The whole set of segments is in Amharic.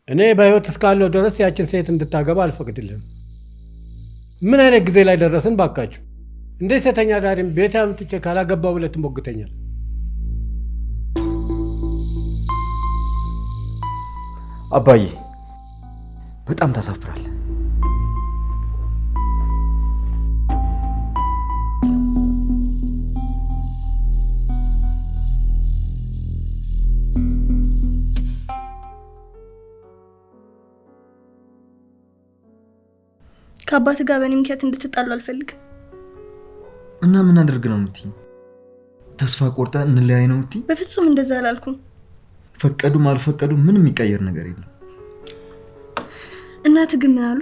እኔ በህይወት እስካለሁ ድረስ ያችን ሴት እንድታገባ አልፈቅድልህም። ምን አይነት ጊዜ ላይ ደረስን ባካችሁ? እንዴት ሴተኛ ዳሪም ቤት አምጥቼ ካላገባው ብለህ ትሞግተኛል? አባዬ በጣም ታሳፍራለህ። ከአባት ጋር በእኔ ምክንያት እንድትጣሉ አልፈልግም። እና ምን አድርግ ነው የምትይኝ? ተስፋ ቆርጠ እንለያይ ነው የምትይኝ? በፍጹም እንደዛ አላልኩም። ፈቀዱም አልፈቀዱም ምንም የሚቀየር ነገር የለም። እናትህ ግን ምን አሉ?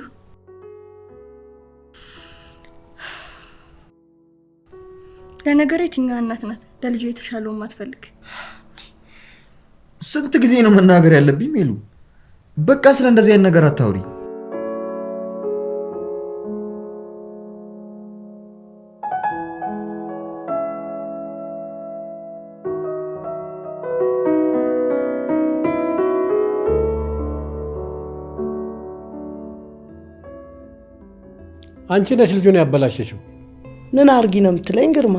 ለነገሩ የትኛዋ እናት ናት ለልጇ የተሻለውን ማትፈልግ? ስንት ጊዜ ነው መናገር ያለብኝ ሜሉ? በቃ ስለ እንደዚህ አይነት ነገር አታውሪ። አንቺ ነሽ ልጁን ያበላሸሽው። ምን አርጊ ነው የምትለኝ ግርማ?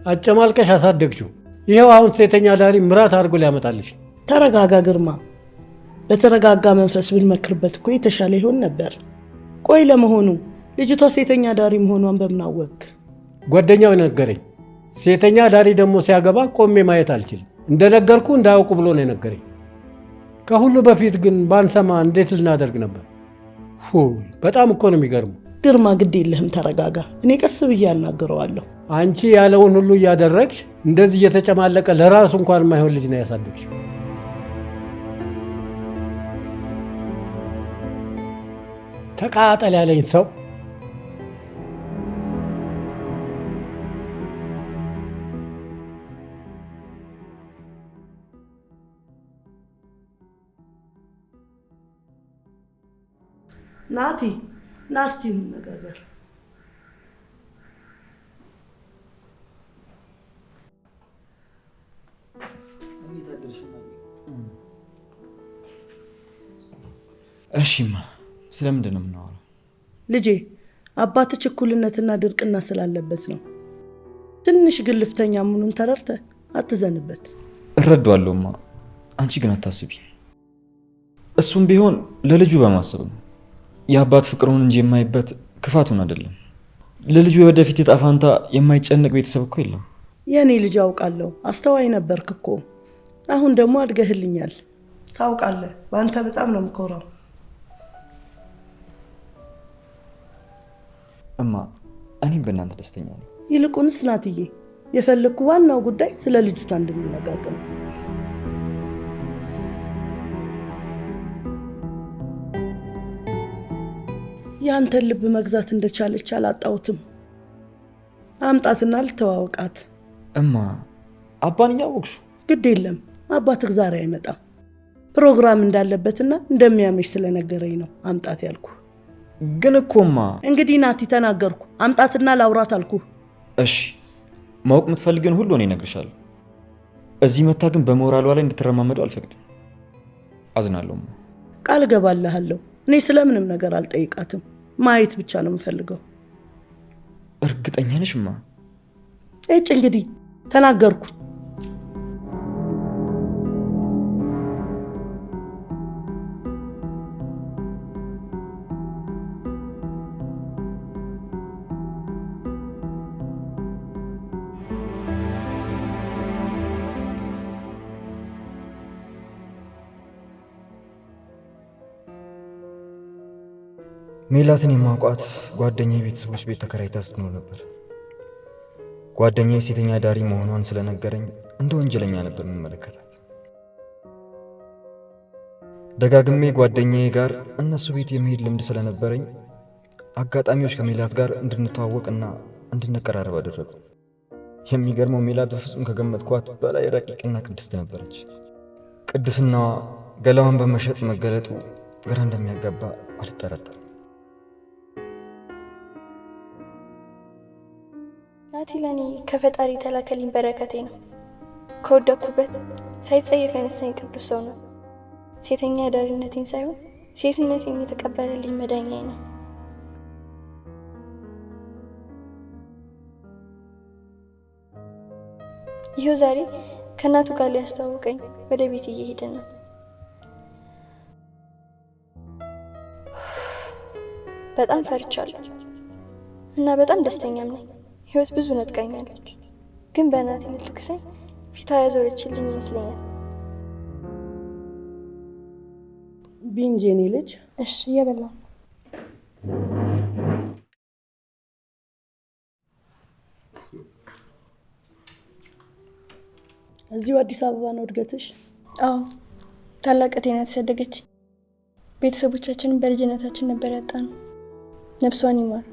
አጨማልቀሽ አሳደግሽው። ይሄው አሁን ሴተኛ ዳሪ ምራት አድርጎ ሊያመጣልሽ። ተረጋጋ ግርማ። በተረጋጋ መንፈስ ብንመክርበት እኮ የተሻለ ይሆን ነበር። ቆይ ለመሆኑ ልጅቷ ሴተኛ ዳሪ መሆኗን በምን አወቅክ? ጓደኛው ነገረኝ። ሴተኛ ዳሪ ደግሞ ሲያገባ ቆሜ ማየት አልችልም። እንደነገርኩ እንዳያውቁ ብሎ ነው የነገረኝ። ከሁሉ በፊት ግን ባንሰማ እንዴት ልናደርግ ነበር? በጣም እኮ ነው የሚገርመው። ግርማ ግድ የለህም ተረጋጋ። እኔ ቀስ ብዬ አናግረዋለሁ። አንቺ ያለውን ሁሉ እያደረግሽ እንደዚህ እየተጨማለቀ ለራሱ እንኳን የማይሆን ልጅ ነው ያሳደግሽው። ተቃጠል ያለኝ ሰው ናቲ ናስቲ እንነጋገር። እሺማ ስለምንድን ነው የምናወራው? ልጄ አባት ችኩልነትና ድርቅና ስላለበት ነው። ትንሽ ግልፍተኛ መሆኑን ተረድተህ አትዘንበት። እረዳዋለሁማ፣ አንቺ ግን አታስቢ። እሱም ቢሆን ለልጁ በማሰብ ነው። የአባት ፍቅሩን እንጂ የማይበት ክፋቱን አይደለም። ለልጁ ወደፊት ዕጣ ፈንታ የማይጨነቅ ቤተሰብ እኮ የለም። የኔ ልጅ አውቃለሁ፣ አስተዋይ ነበርክ እኮ። አሁን ደግሞ አድገህልኛል። ታውቃለህ፣ በአንተ በጣም ነው የምኮራው። እማ እኔም በእናንተ ደስተኛ ነኝ። ይልቁንስ ናትዬ የፈለግኩ ዋናው ጉዳይ ስለ ልጅቷ እንድንነጋገር ነው። ያንተን ልብ መግዛት እንደቻለች አላጣሁትም። አምጣትና ልተዋወቃት። እማ አባን እያወቅሹ? ግድ የለም አባትህ ዛሬ አይመጣም። ፕሮግራም እንዳለበትና እንደሚያመሽ ስለነገረኝ ነው አምጣት ያልኩ። ግን እኮማ እንግዲህ ናቲ ተናገርኩ፣ አምጣትና ላውራት አልኩ። እሺ ማወቅ የምትፈልገን ሁሉ እኔ እነግርሻለሁ። እዚህ መታ ግን በሞራሏ ላይ እንድትረማመደው አልፈቅድም። አዝናለሁማ። ቃል እገባልሃለሁ። እኔ ስለምንም ነገር አልጠይቃትም። ማየት ብቻ ነው የምፈልገው። እርግጠኛ ነሽማ? እጭ እንግዲህ ተናገርኩ። ሜላትን የማውቋት ጓደኛዬ ቤተሰቦች ቤት ተከራይታ ስትኖር ነበር። ጓደኛዬ ሴተኛ ዳሪ መሆኗን ስለነገረኝ እንደ ወንጀለኛ ነበር የምመለከታት። ደጋግሜ ጓደኛዬ ጋር እነሱ ቤት የመሄድ ልምድ ስለነበረኝ አጋጣሚዎች ከሜላት ጋር እንድንተዋወቅና እንድንቀራረብ አደረጉ። የሚገርመው ሜላት በፍጹም ከገመትኳት በላይ ረቂቅና ቅድስት ነበረች። ቅድስናዋ ገላዋን በመሸጥ መገለጡ ግራ እንደሚያጋባ አልጠረጠርም። ናቲ ለኔ ከፈጣሪ የተላከልኝ በረከቴ ነው። ከወደኩበት ሳይጸየፍ ያነሳኝ ቅዱስ ሰው ነው። ሴተኛ አዳሪነቴን ሳይሆን ሴትነቴን የተቀበለልኝ መዳኛዬ ነው። ይኸው ዛሬ ከእናቱ ጋር ሊያስተዋውቀኝ ወደ ቤት እየሄደ ነው። በጣም ፈርቻለሁ እና በጣም ደስተኛም ነኝ። ህይወት ብዙ ነጥቃኛለች፣ ግን በእናቴ ልትክሰኝ ፊቷ ያዞረችልኝ ይመስለኛል። ቢንጄኔ ልጅ እሺ፣ እየበላሁ እዚሁ አዲስ አበባ ነው እድገትሽ? አዎ፣ ታላቅ እህቴ ናት ያሳደገች። ቤተሰቦቻችንን በልጅነታችን ነበር ያጣነው። ነፍሷን ይማር።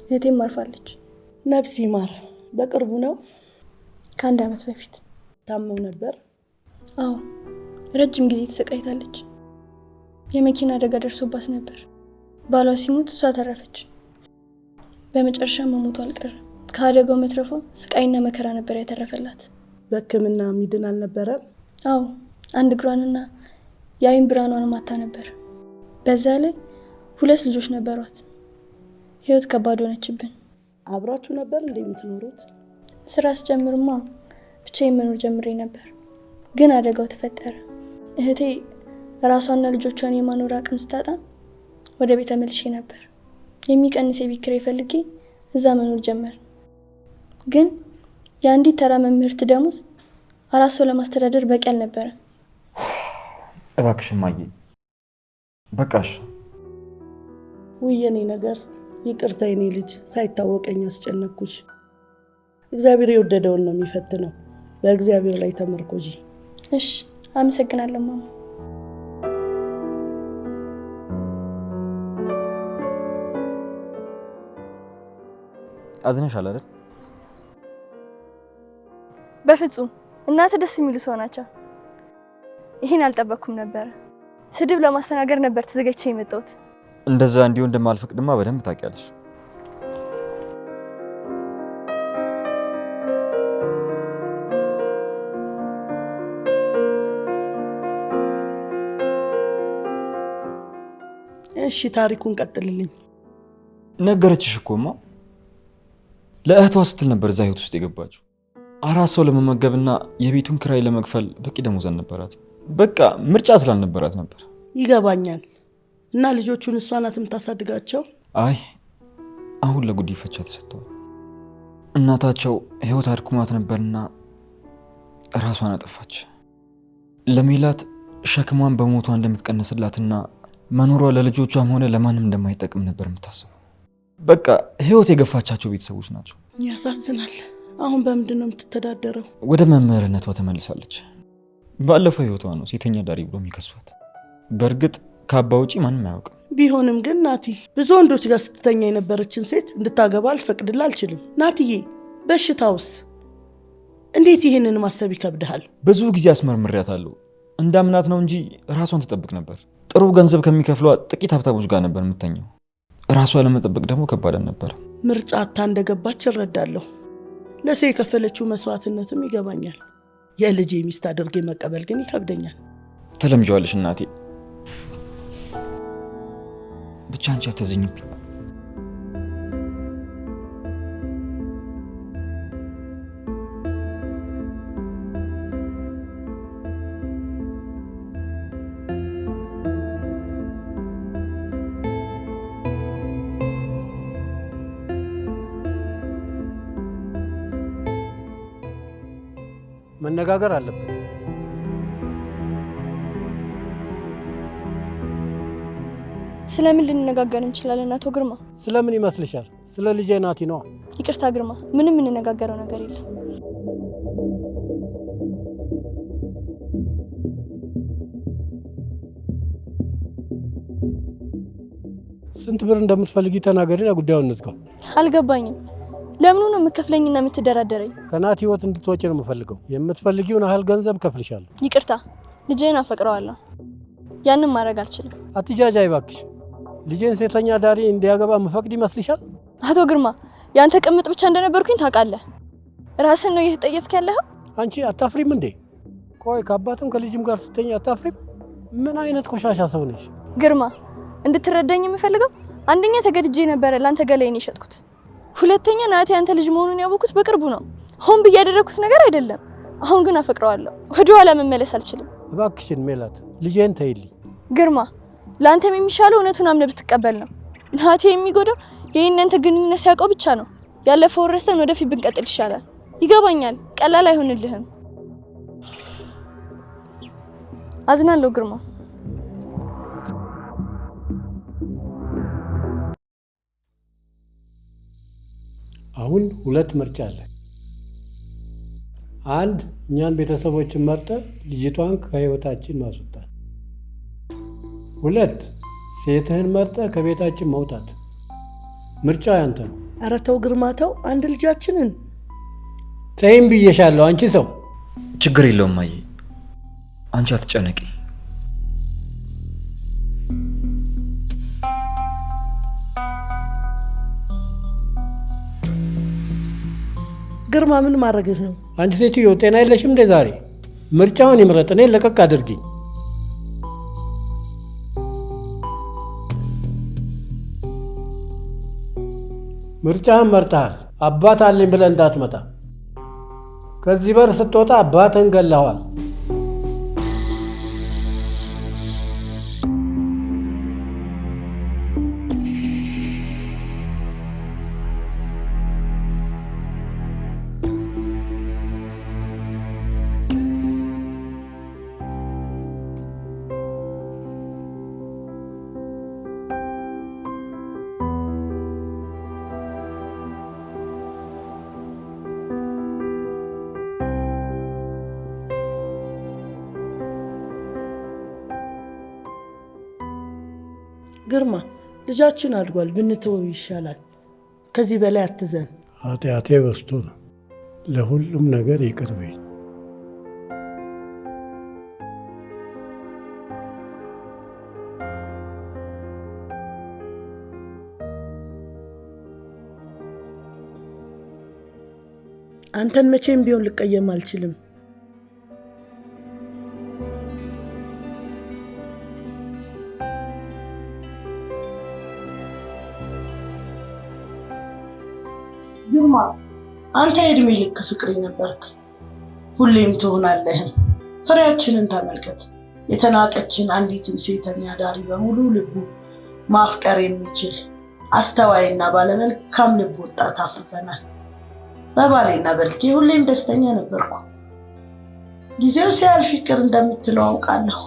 እህቴም አርፋለች። ነፍስ ይማር። በቅርቡ ነው? ከ1 ዓመት በፊት። ታመው ነበር? አዎ፣ ረጅም ጊዜ ተሰቃይታለች። የመኪና አደጋ ደርሶባት ነበር። ባሏ ሲሞት እሷ ተረፈች። በመጨረሻ መሞቱ አልቀረም። ከአደጋው መትረፏ ስቃይና መከራ ነበር ያተረፈላት። በሕክምና ሚድን አልነበረም? አዎ፣ 1 እግሯንና የአይን ብርሃኗን ማታ ነበር። በዛ ላይ 2 ልጆች ነበሯት። ህይወት ከባድ ሆነችብን። አብራችሁ ነበር እንዴ የምትኖሩት? ስራ ስጀምርማ ብቻዬን መኖር ጀምሬ ነበር፣ ግን አደጋው ተፈጠረ። እህቴ ራሷና ልጆቿን የማኖር አቅም ስታጣ ወደ ቤት ተመልሼ ነበር። የሚቀንስ የቤት ኪራይ ፈልጌ እዛ መኖር ጀመር። ግን የአንዲት ተራ መምህርት ደሞዝ 4 ሰው ለማስተዳደር በቂ አልነበረም። እባክሽ እማዬ በቃሽ። ውይ የኔ ነገር ይቅርታ የኔ ልጅ፣ ሳይታወቀኝ አስጨነቅኩሽ። እግዚአብሔር የወደደውን ነው የሚፈትነው። በእግዚአብሔር ላይ ተመርኮጂ። እሺ፣ አመሰግናለሁ ማማ። አዝነሻል አይደል? በፍጹም እናተ ደስ የሚሉ ሰው ናቸው። ይሄን አልጠበቅኩም ነበር። ስድብ ለማስተናገድ ነበር ተዘጋጅቼ የመጣሁት። እንደዛ እንዲሁ እንደማልፈቅድማ በደንብ ታውቂያለሽ። እሺ ታሪኩን ቀጥልልኝ። ነገረችሽ እኮማ። ለእህቷ ስትል ነበር እዛ ህይወት ውስጥ የገባችው። 4 ሰው ለመመገብና የቤቱን ክራይ ለመክፈል በቂ ደሞዝ አልነበራት። በቃ ምርጫ ስላልነበራት ነበር። ይገባኛል። እና ልጆቹን እሷ ናት የምታሳድጋቸው? አይ አሁን ለጉዲፈቻ ተሰጥተዋል። እናታቸው ህይወት አድክሟት ነበርና ራሷን አጠፋች። ለሜላት ሸክሟን በሞቷ እንደምትቀነስላትና መኖሯ ለልጆቿም ሆነ ለማንም እንደማይጠቅም ነበር የምታስበው። በቃ ህይወት የገፋቻቸው ቤተሰቦች ናቸው። ያሳዝናል። አሁን በምንድን ነው የምትተዳደረው? ወደ መምህርነቷ ተመልሳለች። ባለፈው ህይወቷ ነው ሴተኛ ዳሪ ብሎ የሚከሷት። በእርግጥ ከአባ ውጪ ማንም አያውቅም። ቢሆንም ግን ናቲ ብዙ ወንዶች ጋር ስትተኛ የነበረችን ሴት እንድታገባ ልፈቅድላ አልችልም። ናትዬ፣ በሽታውስ እንዴት ይህንን ማሰብ ይከብድሃል? ብዙ ጊዜ አስመርምሬያታለሁ። እንዳምናት ነው እንጂ ራሷን ትጠብቅ ነበር። ጥሩ ገንዘብ ከሚከፍሏ ጥቂት ሀብታሞች ጋር ነበር የምተኘው። ራሷ ለመጠበቅ ደግሞ ከባድ ነበር። ምርጫ አታ እንደገባች እረዳለሁ። ለሰው የከፈለችው መስዋዕትነትም ይገባኛል። የልጄ ሚስት አድርጌ መቀበል ግን ይከብደኛል። ትለምጂዋለሽ እናቴ። ብቻ አንቺ አትዘኝብኝ። መነጋገር አለብን። ስለምን ልንነጋገር እንችላለን አቶ ግርማ? ስለምን ይመስልሻል? ስለ ልጄ ናቲ ነው። ይቅርታ ግርማ፣ ምንም የምንነጋገረው ነገር የለም። ስንት ብር እንደምትፈልጊ ተናገሪና ጉዳዩን እንዝጋው። አልገባኝም። ለምኑ ነው የምትከፍለኝና የምትደራደረኝ? ከናቲ ህይወት እንድትወጪ ነው የምፈልገው። የምትፈልጊውን ያህል ገንዘብ ከፍልሻለሁ። ይቅርታ፣ ልጄን አፈቅረዋለሁ። ያንን ማድረግ አልችልም። አትጃጃይ እባክሽ። ልጄን ሴተኛ ዳሪ እንዲያገባ መፈቅድ ይመስልሻል? አቶ ግርማ፣ ያንተ ቅምጥ ብቻ እንደነበርኩኝ ታውቃለህ። ራስን ነው እየተጠየፍክ ያለኸው? አንቺ አታፍሪም እንዴ? ቆይ ከአባትም ከልጅም ጋር ስተኛ አታፍሪም? ምን አይነት ቆሻሻ ሰው ነሽ? ግርማ እንድትረዳኝ የምፈልገው አንደኛ ተገድጄ ነበር ላንተ ገላዬን የሸጥኩት፣ ሁለተኛ ናቲ አንተ ልጅ መሆኑን ያወኩት በቅርቡ ነው። ሆን ብዬ ያደረኩት ነገር አይደለም። አሁን ግን አፈቅረዋለሁ። ወደ ኋላ መመለስ አልችልም። እባክሽን ሜላት ልጄን ተይልኝ። ግርማ ላንተም የሚሻለው እውነቱን አምነህ ብትቀበል ነው። ናቲ የሚጎዳው የእናንተ ግንኙነት ሲያውቀው ብቻ ነው። ያለፈው ረስተን ወደፊት ብንቀጥል ይሻላል። ይገባኛል፣ ቀላል አይሆንልህም። አዝናለሁ ግርማ። አሁን ሁለት ምርጫ አለ። አንድ እኛን ቤተሰቦችን መርጠ ልጅቷን ከህይወታችን ማስወጣት፣ ሁለት ሴትህን መርጠ ከቤታችን መውጣት። ምርጫው ያንተ ነው። ኧረ ተው ግርማ ተው፣ አንድ ልጃችንን ተይም ብዬሻለሁ። አንቺ ሰው ችግር የለውም ማየ፣ አንቺ አትጨነቂ። ግርማ ምን ማድረግህ ነው? አንቺ ሴትዮ ጤና የለሽም እንዴ? ዛሬ ምርጫውን ይምረጥ፣ እኔን ለቀቅ አድርጊኝ። ምርጫህን መርጠሃል። አባት አለኝ ብለህ እንዳትመጣ። ከዚህ በር ስትወጣ አባትህን ገለኸዋል። ግርማ ልጃችን አድጓል፣ ብንተወው ይሻላል። ከዚህ በላይ አትዘን። ኃጢአቴ በዝቶ ነው። ለሁሉም ነገር ይቅር በይኝ። አንተን መቼም ቢሆን ልቀየም አልችልም። ግርማ አንተ የእድሜ ልክ ፍቅሬ ነበርክ፣ ሁሌም ትሆናለህም። ፍሬያችንን ተመልከት። የተናቀችን አንዲትን ሴተኛ ዳሪ በሙሉ ልቡ ማፍቀር የሚችል አስተዋይና ባለመልካም ልብ ወጣት አፍርተናል። በባሌና በልጄ ሁሌም ደስተኛ ነበርኩ። ጊዜው ሲያልፍ ይቅር እንደምትለው አውቃለሁ።